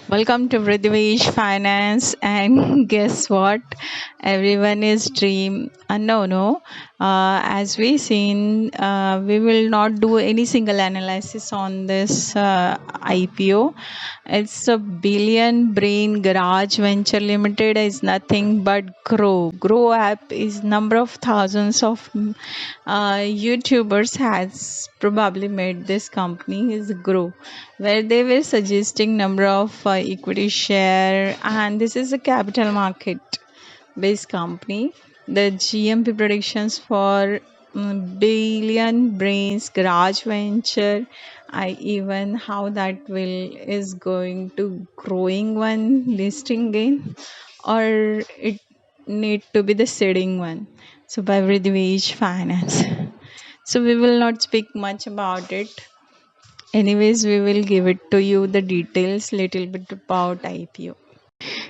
Welcome to Prithvish Finance. And guess what? Everyone is dream. No. As we seen, we will not do any single analysis on this IPO. It's a billion brain garage venture limited is nothing but Grow app is number of thousands of YouTubers has probably made this company is Grow, where they were suggesting number of equity share, and this is a capital market based company. The GMP predictions for billion brains garage venture. I even how that will is going to growing one listing gain, or it need to be the seeding one. So by Vridvesh Finance. So we will not speak much about it. Anyways, we will give it to you the details little bit about IPO.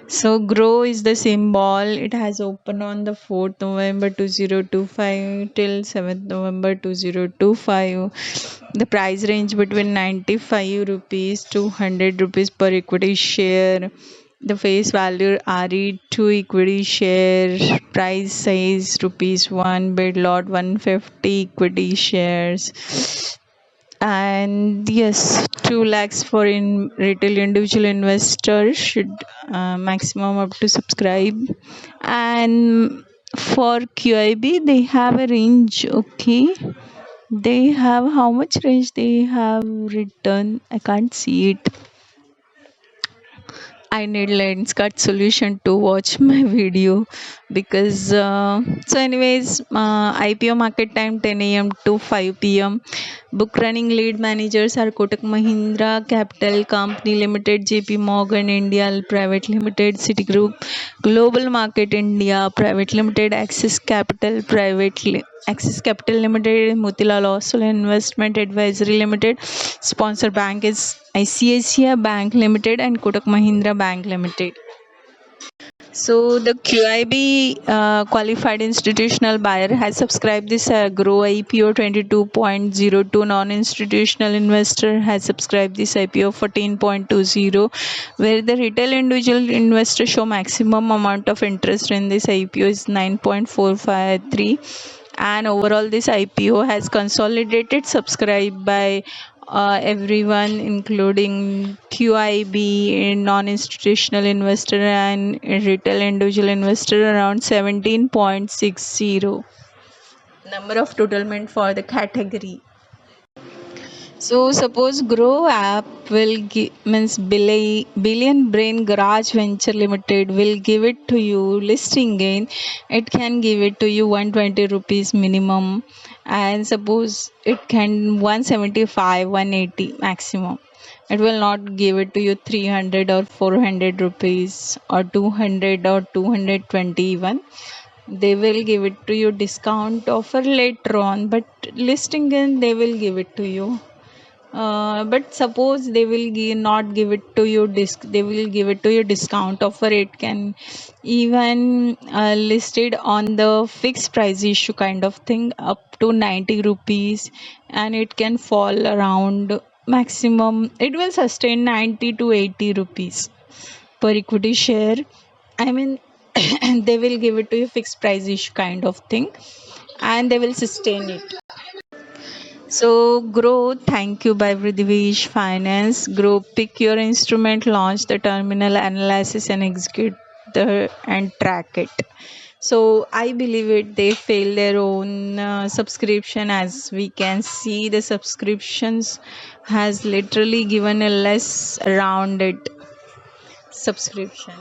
So Grow is the symbol. It has opened on the 4th November 2025 till 7th November 2025. The price range between 95 rupees to 100 rupees per equity share. The face value RE 2 equity share. Price size rupees 1. Bid lot 150 equity shares. And yes, 2 lakhs for in retail individual investors should maximum up to subscribe. And for QIB they have a range. Okay, they have how much range they have written, I can't see it. I need lens cut solution to watch my video because anyways, IPO market time 10 a.m. to 5 p.m. Book running lead managers are Kotak Mahindra Capital Company Limited, JP Morgan India Private Limited, Citigroup, Global Market India Private Limited, Axis Capital Limited, Motilal Oswal Investment Advisory Limited. Sponsor bank is ICICI Bank Limited and Kotak Mahindra Bank Limited. So the QIB qualified institutional buyer has subscribed this Grow IPO 22.02. Non-institutional investor has subscribed this IPO 14.20, where the retail individual investor show maximum amount of interest in this IPO is 9.453. And overall this IPO has consolidated subscribed by everyone including QIB, non-institutional investor and retail individual investor around 17.60 number of totalment for the category. So suppose Grow app will means Billion Brain Garage Venture Limited will give it to you listing gain. It can give it to you 120 rupees minimum, and suppose it can 175, 180 maximum. It will not give it to you 300 or 400 rupees or 200 or 220 even. They will give it to you discount offer later on, but listing gain they will give it to you. But suppose they will not give it to you they will give it to you discount offer. It can even listed on the fixed price issue kind of thing up to 90 rupees, and it can fall around maximum. It will sustain 90 to 80 rupees per equity share. I mean, they will give it to you fixed price issue kind of thing, and they will sustain it. So Grow, thank you by Vridvish Finance. Grow, pick your instrument, launch the terminal analysis and execute and track it. So I believe it. They fail their own subscription. As we can see, the subscriptions has literally given a less rounded subscription.